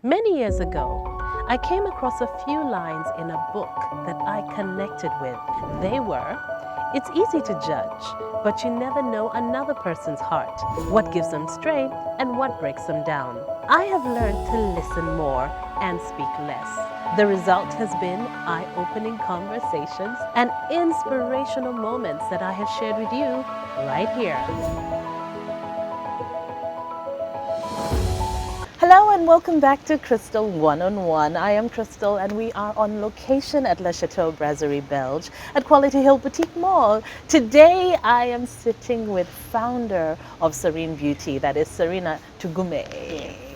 Many years ago, I came across a few lines in a book that I connected with. They were, "It's easy to judge, but you never know another person's heart, what gives them strength and what breaks them down." I have learned to listen more and speak less. The result has been eye-opening conversations and inspirational moments that I have shared with you right here. Hello and welcome back to Crystal One-on-One. I am Crystal and we are on location at Le Chateau Brasserie Belge at Quality Hill Boutique Mall. Today I am sitting with founder of Serene Beauty, that is Cerinah Tugume.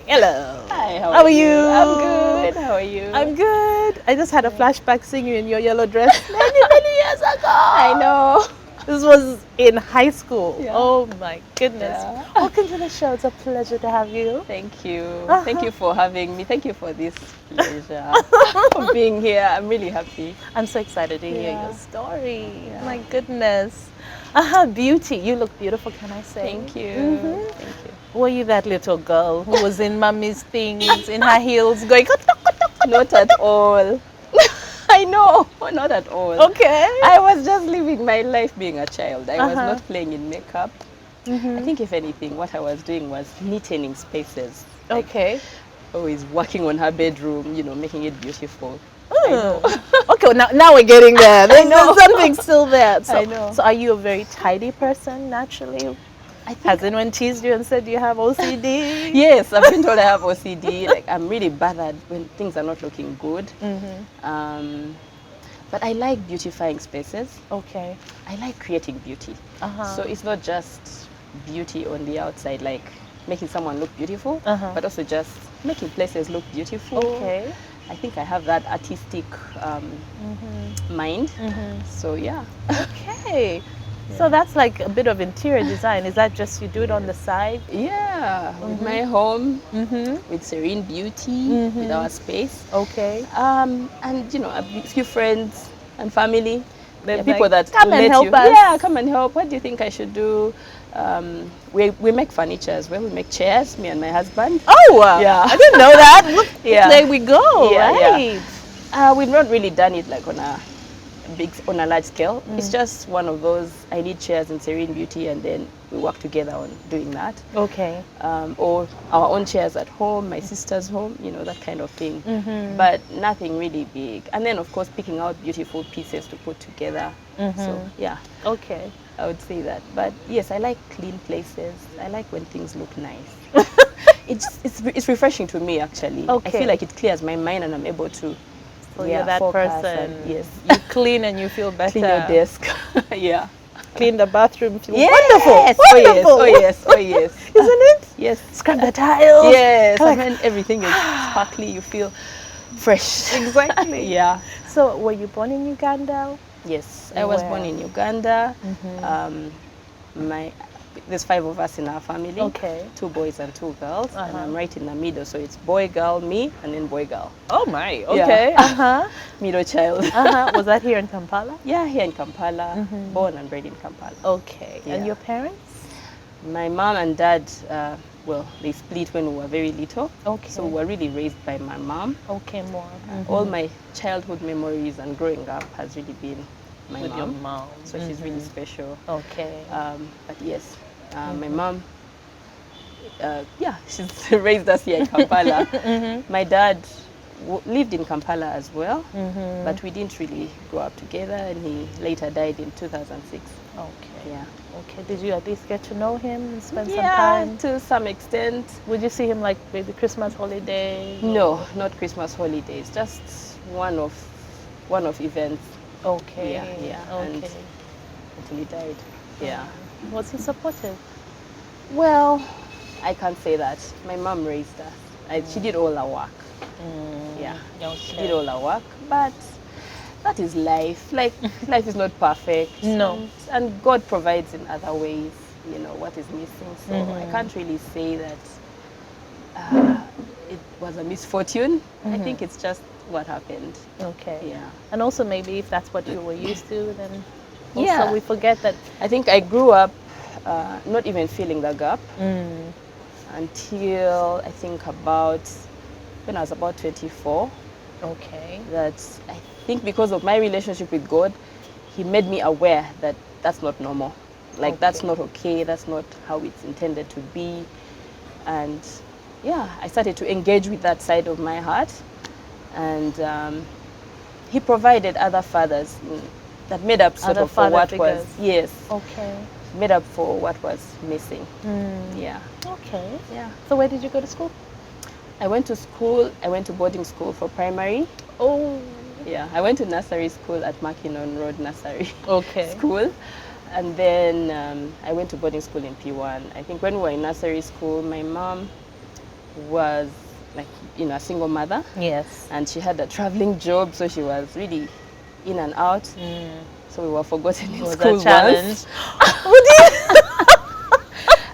Hello. Hi, how are you? I'm good. How are you? I'm good. I just had a flashback seeing you in your yellow dress many years ago. I know. This was in high school. Yeah. Oh my goodness. Yeah. Welcome to the show. It's a pleasure to have you. Thank you. Thank you for having me. Thank you for this pleasure for being here. I'm really happy. I'm so excited to hear Yeah. your story. Yeah. My goodness. Beauty. You look beautiful, can I say? Thank you. Mhm. Thank you. Were you that little girl who was in mommy's things, in her heels, going, Not at all. I know. Not at all. okay? I was just living my life being a child. I was Uh-huh. not playing in makeup. I think if anything, what I was doing was neatening spaces. Like, Okay. always working on her bedroom, making it beautiful. Okay, well, now we're getting there. There's know. something still there. So, I know. So are you a very tidy person naturally? I think Has anyone teased you and said you have OCD? Yes, I've been told I have OCD. Like, I'm really bad at when things are not looking good. But I like beautifying spaces. Okay. I like creating beauty. So it's not just beauty on the outside, like making someone look beautiful, but also just making places look beautiful. Okay. I think I have that artistic mind. So yeah. Okay. So that's like a bit of interior design. Is that just you do it on the side? Yeah, with my home, with Serene Beauty, with our space. Okay. And a few friends and family. They're Yeah, people like, that "Come will and let help you. us." Yeah, come and help. What do you think I should do? We make furniture as well. We make chairs, me and my husband. Oh, Yeah. I didn't know that. Look, Yeah. there we go. Yeah, yeah. Right. We've not really done it like on a large scale. It's just one of those, I need chairs in Serene Beauty, and then we work together on doing that. Okay. Or our own chairs at home, my sister's home, that kind of thing. But nothing really big. And then, of course, picking out beautiful pieces to put together. So, yeah, Okay. I would say that. But yes, I like clean places. I like when things look nice. It's refreshing to me, actually. I Okay. feel like it clears my mind and I'm able to So you're that focus person. and, yes, You clean and you feel better. clean your desk. Yeah. Clean the bathroom. Feel Yes. wonderful. Oh yes. Wonderful. Oh yes. Oh yes. Isn't it? Yes. Scrub the tiles. Yes. Like- And when everything is sparkly, you feel fresh. Exactly. Yeah. So were you born in Uganda? Yes. I was born Where? in Uganda. There's 5 of us in our family. Okay. 2 boys and 2 girls, and I'm right in the middle. So it's boy, girl, me, and then boy, girl. Oh my. Yeah. Okay. Middle child. Was that here in Kampala? Yeah, here in Kampala. Born and bred in Kampala. Okay. And Yeah. your parents? My mom and dad, they split when we were very little. Okay. So we were really raised by my mom. Okay, more. All my childhood memories and growing up has really been my With mom. your mom. So she's really special. Okay. But yes, my mom, she's raised us here in Kampala. My dad lived in Kampala as well, but we didn't really grow up together, and he later died in 2006. Okay. Yeah. Okay. Did you at least get to know him and spend some Yeah, time? to some extent. Would you see him like maybe Christmas holidays? No, not Christmas holidays. Just one of events. Okay. Yeah. Okay. And until he died. Yeah. Was he supportive? Well, I can't say that. My mom raised us. She did all our work. Yeah. She did all our work, but that is life. Like, life is not perfect. No. And God provides in other ways, what is missing. So I can't really say that it was a misfortune. I think it's just what happened. Okay. Yeah. And also maybe if that's what you were used to, then also Yeah. we forget that. I think I grew up not even feeling the gap until I think about when I was about 24. Okay. That I think because of my relationship with God, He made me aware that that's not normal. Like that's not okay. That's not how it's intended to be. And yeah, I started to engage with that side of my heart, and He provided other fathers that made up sort Other of for father what figures. was, yes, Okay. made up for what was missing. Yeah. Okay. Yeah. So where did you go to school? I went to school. I went to boarding school for primary. Oh. Yeah, I went to nursery school at Mackinnon Road Nursery Okay. School. And then I went to boarding school in P1. I think when we were in nursery school, my mom was like, a single mother. Yes. And she had a traveling job, so she was really in and out. So we were forgotten in Was school a challenge. once.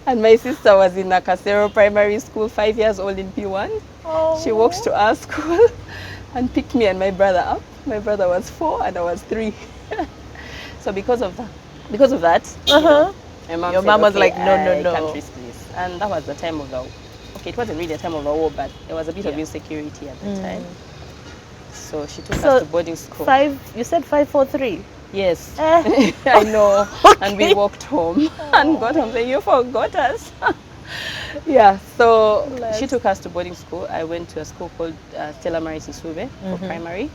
And my sister was in Nakasero Primary School, 5 years old in P1. Oh. She walked to our school and picked me and my brother up. My brother was 4 and I was 3. So because of that, my mom Your said, mom was okay, like, no, I no. can't risk this. And that was the time of the, okay, it wasn't really a time of the war, but there was a bit of insecurity at the time. So she took us to boarding school. You said 543. Yes, I know. Okay. And we walked home and got home saying, you forgot us. Yeah, so she took us to boarding school. I went to a school called Stella Marie Sisube for primary.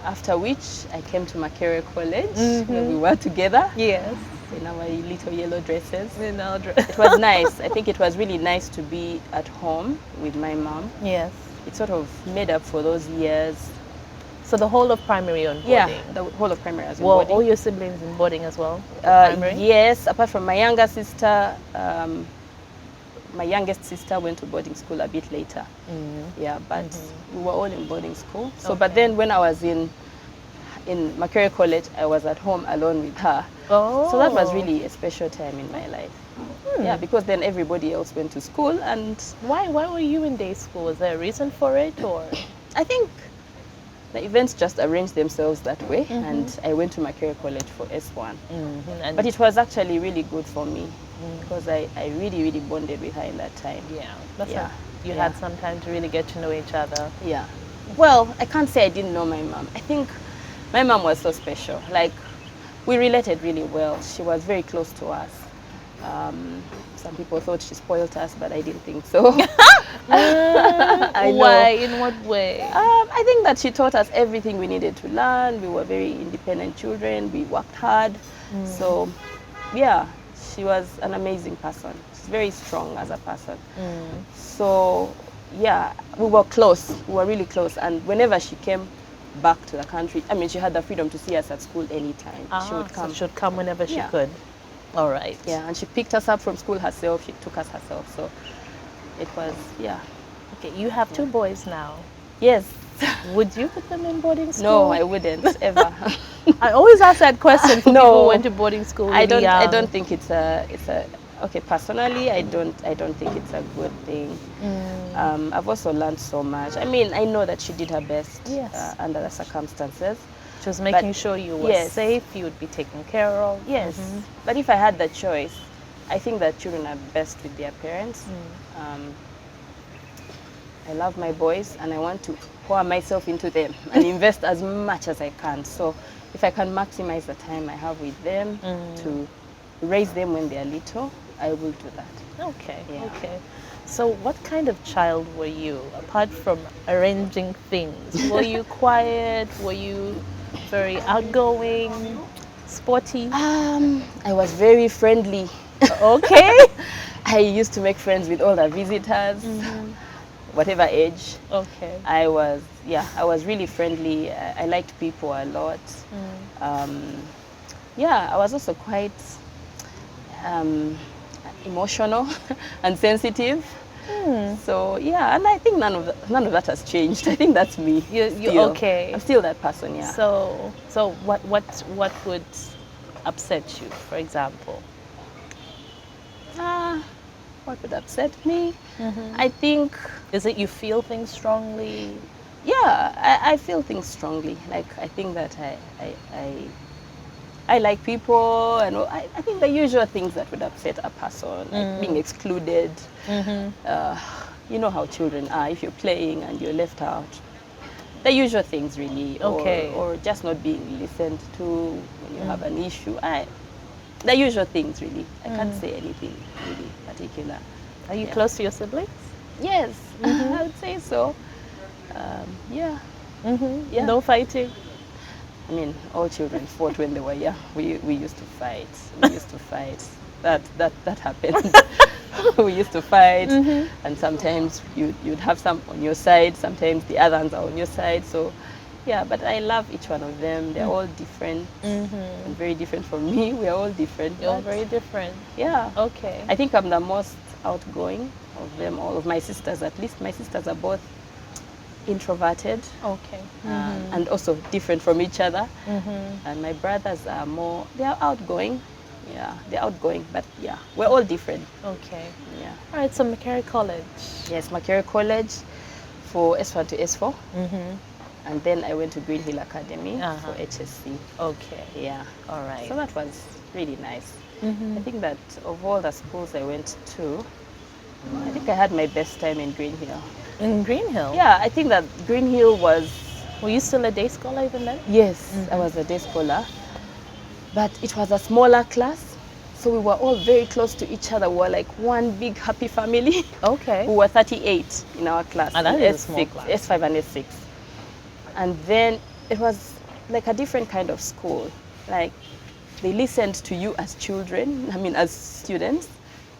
After which I came to Makerere College, where we were together. Yes. In our little yellow dresses. In our dress. It was nice. I think it was really nice to be at home with my mom. Yes. It sort of made up for those years. So the whole of primary on boarding? Yeah, the whole of primary was in Well, boarding. all your siblings in boarding as well? Primary? Yes, apart from my younger sister, my youngest sister went to boarding school a bit later. Yeah, but we were all in boarding school. So, but then when I was in Makerere College, I was at home alone with her. Oh. So that was really a special time in my life. Yeah, because then everybody else went to school, and Why were you in day school? Was there a reason for it, or? I think the events just arranged themselves that way, and I went to Makerere College for S1. And But it was actually really good for me because I really, really bonded with her in that time. yeah, you had some time to really get to know each other. Yeah. Well, I can't say I didn't know my mom. I think my mom was so special. Like, we related really well. She was very close to us. Some people thought she spoiled us, but I didn't think so. I know. Why? In what way? I think that she taught us everything we needed to learn. We were very independent children. We worked hard. So, yeah, she was an amazing person. She's very strong as a person. So, yeah, we were close. We were really close. And whenever she came back to the country, I mean, she had the freedom to see us at school anytime. She would come. So she would come whenever she could. All right. Yeah, and she picked us up from school herself. She took us herself. So it was, yeah. Okay, you have 2 boys now. Yes. Would you put them in boarding school? No, I wouldn't ever. I always ask that question for people who went to boarding school. I don't think it's a. Okay, personally, I don't think it's a good thing. I've also learned so much. I mean, I know that she did her best under the circumstances. She was making sure you were safe, you would be taken care of. Yes, but if I had the choice, I think that children are best with their parents. I love my boys and I want to pour myself into them and invest as much as I can. So if I can maximize the time I have with them to raise them when they are little, I will do that. Okay, okay. So what kind of child were you, apart from arranging things? Were you quiet? Were you very outgoing, sporty? I was very friendly. Okay. I used to make friends with all the visitors, whatever age. Okay. I was really friendly. I liked people a lot. Yeah, I was also quite emotional and sensitive. So yeah, and I think none of that has changed. I think that's me. You okay? I'm still that person. Yeah. So what would upset you, for example? What would upset me? I think. Is it you feel things strongly? Yeah, I feel things strongly. Like I think that I like people, and I think the usual things that would upset a person, like being excluded, you know how children are. If you're playing and you're left out, the usual things really, Okay. or just not being listened to when you have an issue. The usual things really. I can't say anything really particular. Are you close to your siblings? Yes, I would say so. Yeah. Yeah. No fighting? I mean, all children fought when they were young. We used to fight. We used to fight. That happened. We used to fight, and sometimes you'd have some on your side. Sometimes the others are on your side. So, yeah. But I love each one of them. They're all different and very different from me. We are all different. You're all very different. Yeah. Okay. I think I'm the most outgoing of them all. Of my sisters, at least. My sisters are both introverted. Okay. And also different from each other. And my brothers are they're outgoing. Yeah, they're outgoing, but yeah, we're all different. Okay. Yeah. All right, so Macquarie College. Yes, Macquarie College for S1 to S4. And then I went to Green Hill Academy for HSC. Okay. Yeah. All right. So that was really nice. I think that of all the schools I went to, I think I had my best time in Green Hill. In Green Hill? Yeah, I think that Green Hill was... Were you still a day scholar even then? Yes, I was a day scholar. But it was a smaller class, so we were all very close to each other. We were like one big happy family. Okay. We were 38 in our class. And that is a small class. S5 and S6. And then it was like a different kind of school. Like they listened to you as children, I mean as students.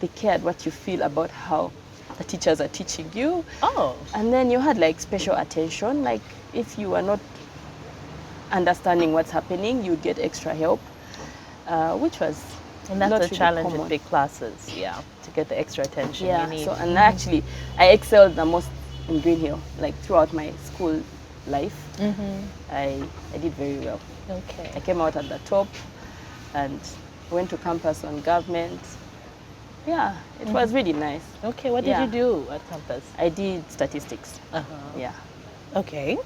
They cared what you feel about how the teachers are teaching you. Oh. And then you had like special attention. Like if you were not understanding what's happening, you'd get extra help. Which was and that's not a really challenge common. in big classes, yeah, to get the extra attention Yeah, you need. so and actually I excelled the most in Green Hill. Like throughout my school life, I did very well. Okay. I came out at the top and went to campus on government. Yeah, it was really nice. Okay, what did you do at campus? I did statistics. Yeah, Okay.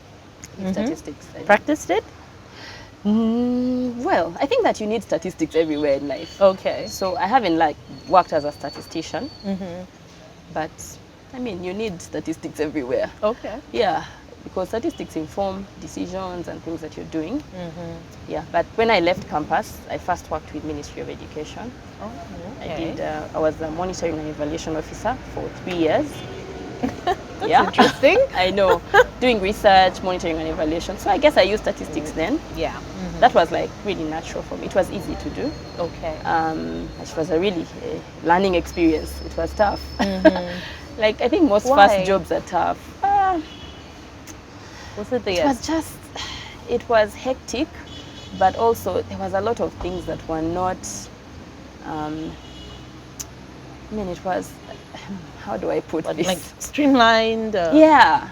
statistics. Practiced it? Well, I think that you need statistics everywhere in life. Okay. So I haven't like worked as a statistician, but I mean you need statistics everywhere. Okay. Yeah, because statistics inform decisions and things that you're doing. Yeah, but when I left campus, I first worked with Ministry of Education. Oh, okay. I did. I was a monitoring and evaluation officer for 3 years. That's interesting. I know, doing research, monitoring and evaluation. So I guess I used statistics then. Yeah. That was like really natural for me. It was easy to do. Okay. It was a really learning experience. It was tough. Like I think most first jobs are tough. Was it the It was just, it was hectic, but also there was a lot of things that were not, I mean it was, how do I put this? like streamlined? Yeah,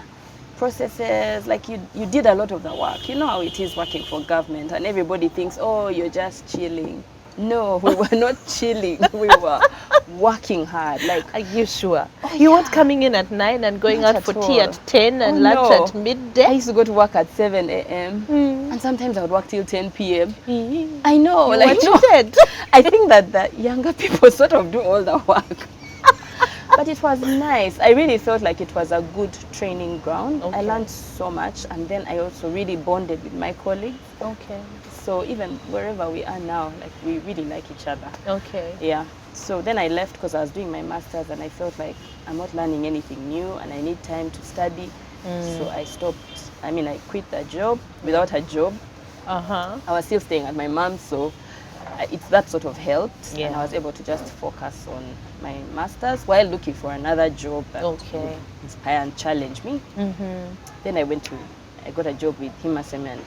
processes, like you did a lot of the work. You know how it is working for government and everybody thinks, oh, you're just chilling. No, we were not chilling. We were working hard. Like, are you sure? Oh, You weren't coming in at 9 and going Not out for at tea all. at 10 and Oh, lunch no. at midday? I used to go to work at 7 a.m. and sometimes I would work till 10 p.m. I know, You like were no, cheated. I think that the younger people sort of do all the work. But it was nice. I really felt like it was a good training ground. Okay. I learned so much, and then I also really bonded with my colleagues. Okay. So even wherever we are now, like we really like each other. Okay. Yeah. So then I left because I was doing my master's, and I felt like I'm not learning anything new, and I need time to study. So I stopped. I mean, I quit the job without a job. I was still staying at my mom's, so that sort of helped. Yeah. And I was able to just focus on my master's while looking for another job that would inspire and challenge me. Then I got a job with Hima Cement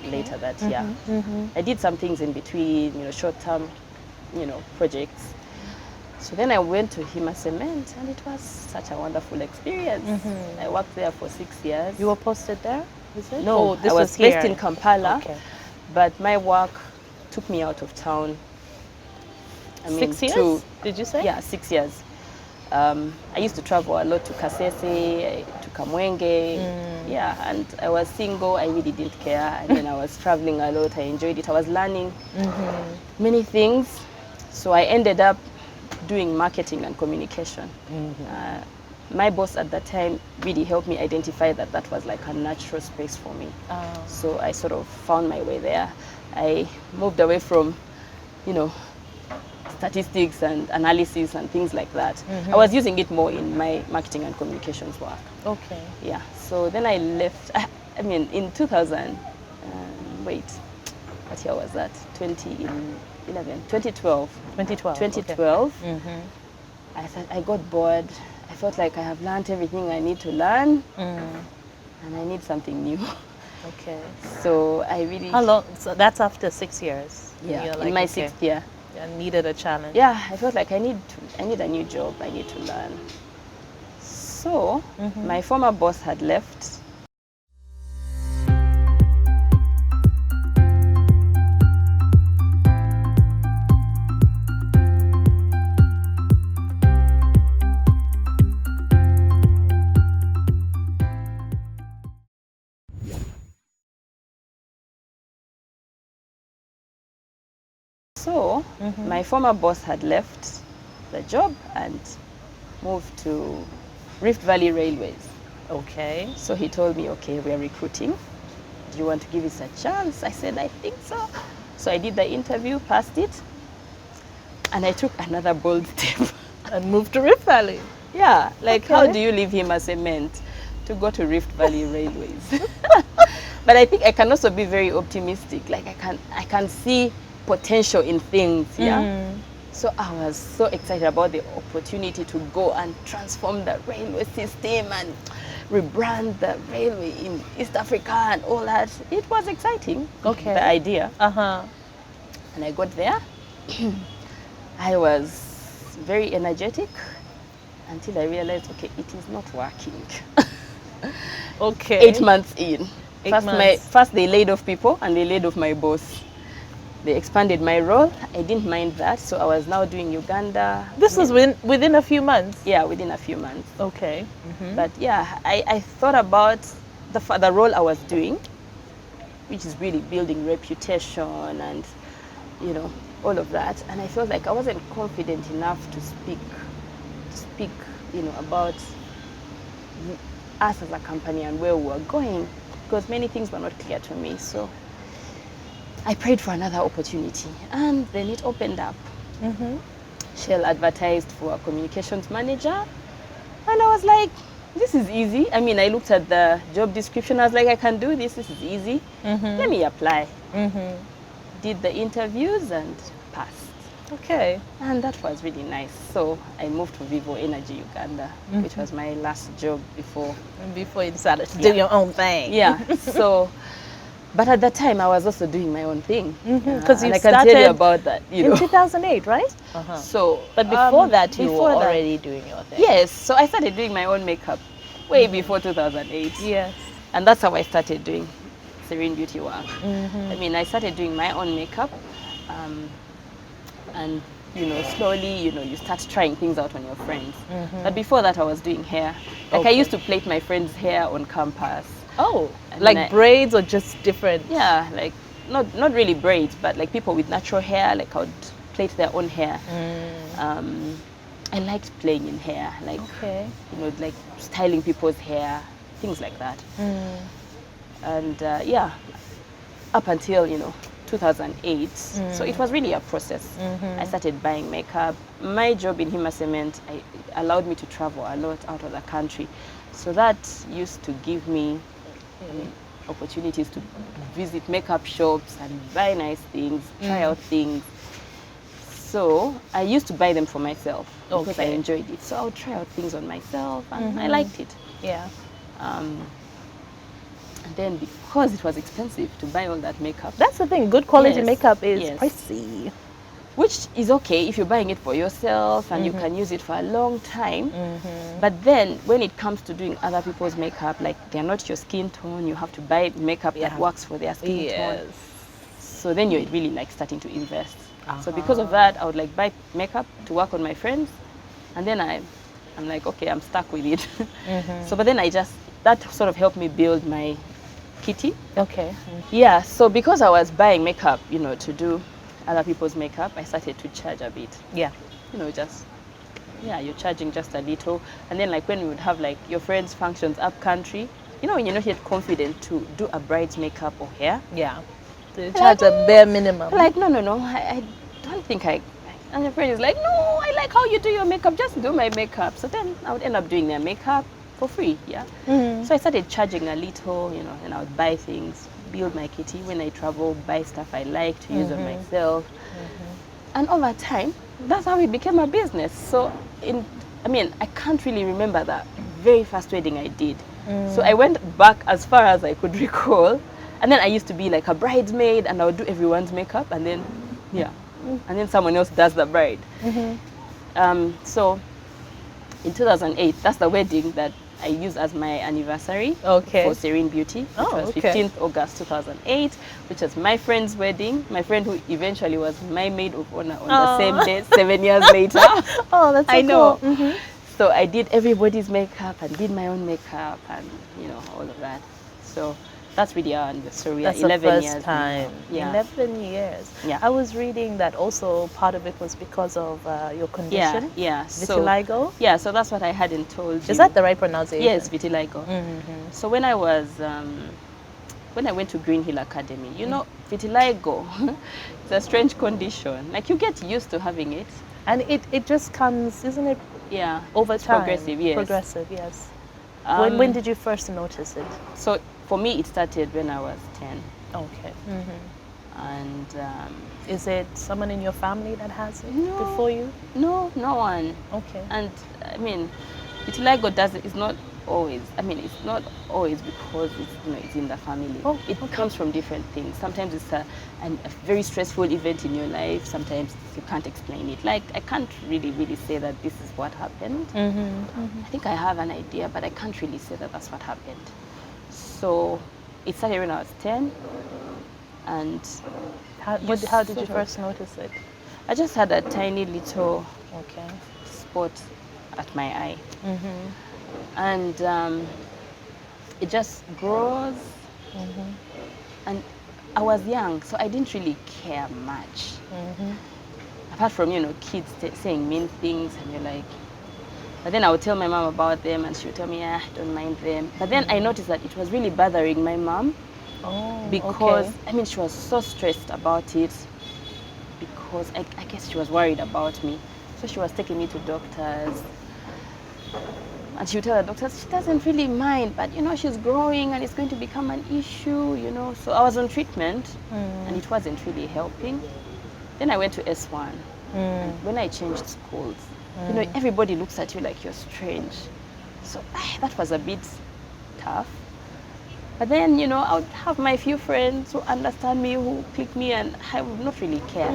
later that year. I did some things in between, short-term, projects. So then I went to Hima Cement, and it was such a wonderful experience. I worked there for 6 years. You were posted there, is it? No, this I was here. based in Kampala, Okay. but my work took me out of town. 6 years? Did you say? Yeah, 6 years. I used to travel a lot to Kasese, to Kamwenge. Yeah, and I was single. I really didn't care. And then I was traveling a lot. I enjoyed it. I was learning many things. So I ended up doing marketing and communication. my boss at that time really helped me identify that that was like a natural space for me. So I sort of found my way there. I moved away from, you know, statistics and analysis and things like that. I was using it more in my marketing and communications work. Okay. Yeah. So then I left. I mean, in 2000. Wait, what year was that? 2011, 2012. 2012. 2012. Okay. I thought I got bored. I felt like I have learned everything I need to learn, and I need something new. Okay. So I really. How long? So that's after 6 years. Yeah, You're in like, my okay, 6th year. I needed a challenge. Yeah, I felt like I need a new job. I need to learn. So my former boss had left. So my former boss had left the job and moved to Rift Valley Railways. Okay. So he told me, okay, we are recruiting. Do you want to give us a chance? I said, I think so. So I did the interview, passed it, and I took another bold step. And moved to Rift Valley. Yeah, like Okay. how do you leave him as a meant to go to Rift Valley Railways? But I think I can also be very optimistic. Like I can see potential in things, yeah. So I was so excited about the opportunity to go and transform the railway system and rebrand the railway in East Africa and all that. It was exciting, Okay. the idea. Uh-huh. And I got there. I was very energetic until I realized, okay, it is not working. Okay. 8 months in. 8 months. First they laid off people and they laid off my boss. They expanded my role. I didn't mind that, so I was now doing Uganda. This was within a few months? Yeah, within a few months. Okay. But yeah, I thought about the role I was doing, which is really building reputation and, you know, all of that. And I felt like I wasn't confident enough to speak, you know, about us as a company and where we were going, because many things were not clear to me. So I prayed for another opportunity, and then it opened up. Shell advertised for a communications manager, and I was like, this is easy. I mean, I looked at the job description, I was like, I can do this, this is easy. Let me apply. Did the interviews and passed. Okay. And that was really nice. So I moved to Vivo Energy Uganda, which was my last job before. And before you decided to do your own thing. Yeah, so, but at that time I was also doing my own thing. Because and you I can tell you started about that, you know. in 2008, right? So, But before that, you before were that- already doing your thing. Yes, so I started doing my own makeup way before 2008. Yes. And that's how I started doing Serene Beauty work. I mean, I started doing my own makeup, and you know, slowly, you know, you start trying things out on your friends. But before that, I was doing hair. Like I Okay. used to plait my friends' hair on campus. Oh, And like then I- braids or just different? Yeah, like not really braids, but like people with natural hair. Like I would plait their own hair. I liked playing in hair, like Okay. you know, like styling people's hair, things like that. And yeah, up until, you know, 2008. So it was really a process. I started buying makeup. My job in Hima Cement allowed me to travel a lot out of the country. So that used to give me opportunities to visit makeup shops and buy nice things, try out things. So I used to buy them for myself because I Okay. enjoyed it. So I would try out things on myself and I liked it. Yeah. And then because it was expensive to buy all that makeup, That's the thing. Good quality Yes, makeup is yes. pricey. which is okay if you're buying it for yourself and you can use it for a long time. But then when it comes to doing other people's makeup, like they're not your skin tone, you have to buy makeup that works for their skin tone. So then you're really like starting to invest. So because of that, I would like buy makeup to work on my friends, and then I'm like, okay, I'm stuck with it. So but then that sort of helped me build my kitty. Okay. Yeah, so because I was buying makeup, you know, to do other people's makeup, I started to charge a bit. Yeah. You know, just yeah, you're charging just a little. And then like when we would have like your friends' functions up country, you know, when you're not yet confident to do a bride's makeup or hair. Yeah. So you charge a bare minimum. Like, no, I don't think I. And your friend is like, no, I like how you do your makeup, just do my makeup. So then I would end up doing their makeup for free, yeah. So I started charging a little, you know, and I would buy things, build my kitty when I travel, buy stuff I like to use on myself. And over time, that's how it became a business. So, I can't really remember the very first wedding I did. So I went back as far as I could recall. And then I used to be like a bridesmaid, and I would do everyone's makeup, and then, yeah. And then someone else does the bride. So in 2008, that's the wedding that I used as my anniversary for Cerinah Beauty, which was 15th August 2008, which was my friend's wedding. My friend who eventually was my maid of honor on the same day, 7 years later. Oh, that's so I know. cool. So I did everybody's makeup and did my own makeup and, you know, all of that. So that's really our anniversary. That's 11 the first years time. Yeah. 11 years. Yeah. I was reading that also part of it was because of your condition. Yeah. Vitiligo. So, so that's what I hadn't told you. Is that the right pronunciation? Yes, vitiligo. So when I was, when I went to Green Hill Academy, you know, vitiligo is a strange condition. Like you get used to having it. And it just comes, isn't it? Yeah. Over time. Progressive, yes. Progressive, yes. When did you first notice it? So for me, it started when I was 10. Okay. And is it someone in your family that has it before you? No, no one. Okay. And I mean, vitiligo it's not always. I mean, it's not always because it's in the family. It comes from different things. Sometimes it's a very stressful event in your life. Sometimes you can't explain it. Like I can't really say that this is what happened. I think I have an idea, but I can't really say that that's what happened. So it started when I was 10, and how did you first notice it? I just had a tiny little spot at my eye, and it just grows. And I was young, so I didn't really care much. Apart from kids saying mean things, and you're like. But then I would tell my mom about them, and she would tell me, I don't mind them. But then I noticed that it was really bothering my mom. Because, I mean, she was so stressed about it because I guess she was worried about me. So she was taking me to doctors. And she would tell the doctors, she doesn't really mind, but, she's growing and it's going to become an issue, So I was on treatment, and it wasn't really helping. Then I went to S1. And when I changed schools, everybody looks at you like you're strange. So that was a bit tough. But then, I would have my few friends who understand me, who pick me, and I would not really care.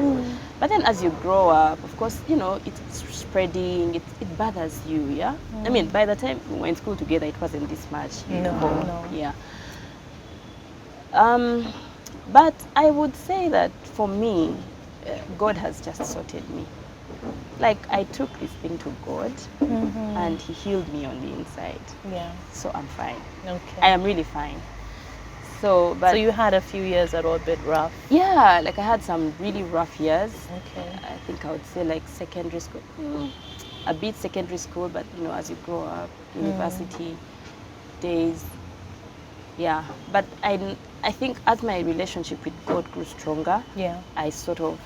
But then as you grow up, of course, it's spreading, it bothers you, yeah? I mean, by the time we were in school together, it wasn't this much. No. Yeah. But I would say that for me, God has just sorted me. Like I took this thing to God, and He healed me on the inside. Yeah. So I'm fine. Okay. I am really fine. So you had a few years that were a bit rough. Yeah, like I had some really rough years. Okay. I think I would say like secondary school, a bit secondary school, but as you grow up, university days. Yeah, but I think as my relationship with God grew stronger, I sort of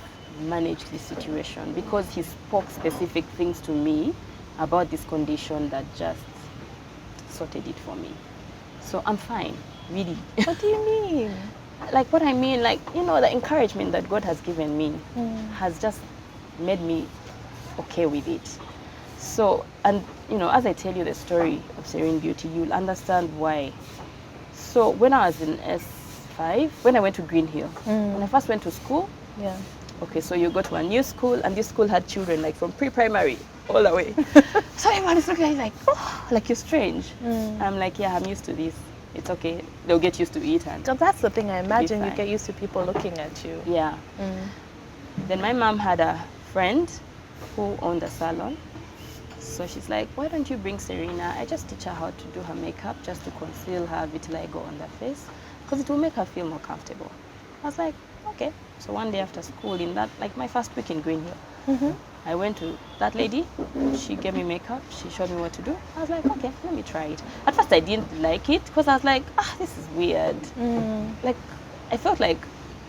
manage this situation because He spoke specific things to me about this condition that just sorted it for me. So I'm fine, really. What do you mean? Like what I mean, like, the encouragement that God has given me has just made me okay with it. So, and as I tell you the story of Cerinah Beauty, you'll understand why. So when I was in S5, when I went to Green Hill, when I first went to school, okay, so you go to a new school, and this school had children like from pre-primary all the way. So everyone is looking at you like, oh, like you're strange. I'm like, yeah, I'm used to this. It's okay. They'll get used to it. And so that's the thing. I imagine you get used to people looking at you. Yeah. Then my mom had a friend who owned a salon. So she's like, why don't you bring Cerinah? I just teach her how to do her makeup just to conceal her vitiligo on her face because it will make her feel more comfortable. I was like, okay. So one day after school, in that, like my first week in Green Hill, I went to that lady. She gave me makeup. She showed me what to do. I was like, okay, let me try it. At first, I didn't like it because I was like, this is weird. Like, I felt like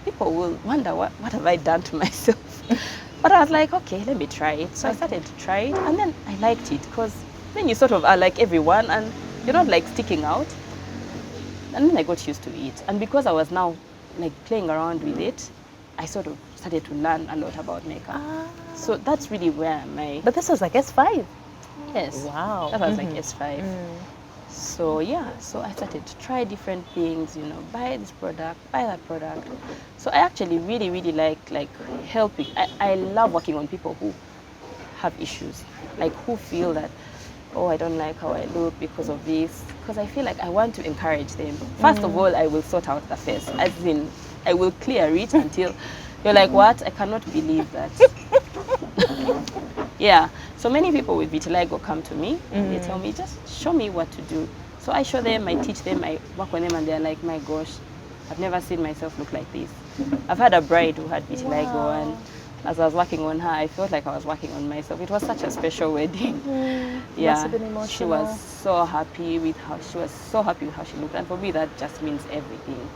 people will wonder what have I done to myself. But I was like, okay, let me try it. So I started to try it, and then I liked it because then you sort of are like everyone, and you're not like sticking out. And then I got used to it, and because I was now like playing around with it, I sort of started to learn a lot about makeup. So that's really where But this was like S5. Yes. Wow. That was like S5. So yeah, so I started to try different things, you know, buy this product, buy that product. So I actually really, really like helping. I love working on people who have issues, like who feel that, oh, I don't like how I look because of this. Because I feel like I want to encourage them. First of all, I will sort out the face, as in I will clear it until you're like, what? I cannot believe that. Yeah. So many people with vitiligo come to me. They tell me, just show me what to do. So I show them, I teach them, I work on them, and they're like, my gosh, I've never seen myself look like this. I've had a bride who had vitiligo, and as I was working on her, I felt like I was working on myself. It was such a special wedding. Yeah, Must have been emotional. she was so happy with how she looked, and for me that just means everything.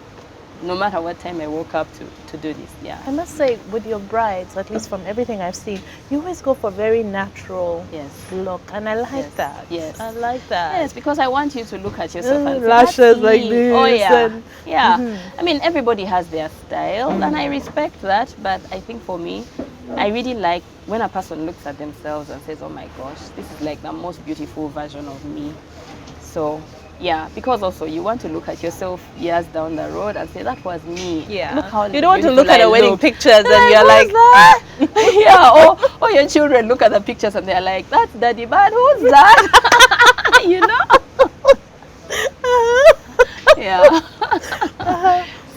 No matter what time I woke up to do this, yeah. I must say, with your brides, at least from everything I've seen, you always go for very natural look, and I like that. Yes, I like that. Yes, because I want you to look at yourself and say, lashes like this. Oh yeah, and yeah. I mean, everybody has their style, and I respect that. But I think for me, I really like when a person looks at themselves and says, "Oh my gosh, this is like the most beautiful version of me." So. Yeah, because also you want to look at yourself years down the road and say, that was me. Yeah. Look how you don't want to look beautiful at the I wedding look. pictures and you're like, yeah, or your children look at the pictures and they're like, that's Daddy, but who's that? You know? Yeah.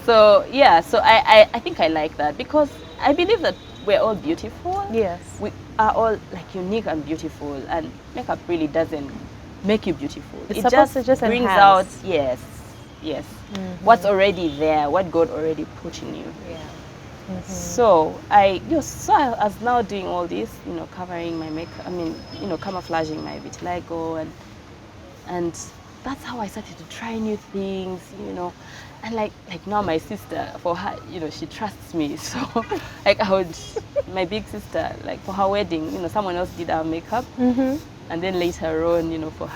So, yeah, so I think I like that because I believe that we're all beautiful. Yes. We are all like unique and beautiful, and makeup really doesn't make you beautiful. It's it supposed to just brings enhance. out what's already there, what God already put in you. Yeah. So I was now doing all this, you know, covering my makeup. I mean, you know, camouflaging my vitiligo, and that's how I started to try new things, you know. And like now my sister, for her, you know, she trusts me. So like my big sister, like for her wedding, you know, someone else did our makeup. And then later on, you know, for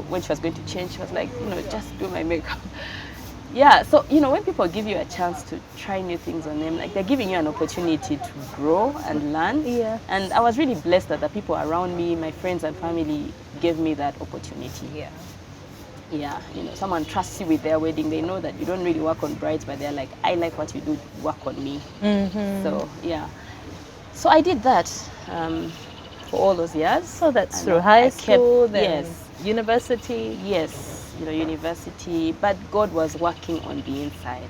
when she was going to change, she was like, you know, just do my makeup. Yeah, so, you know, when people give you a chance to try new things on them, like they're giving you an opportunity to grow and learn. Yeah. And I was really blessed that the people around me, my friends and family, gave me that opportunity. Yeah. Yeah, you know, someone trusts you with their wedding. They know that you don't really work on brides, but they're like, I like what you do, work on me. So, yeah. So I did that. For all those years. So that's through high school, then university. Yes, you know, university. But God was working on the inside.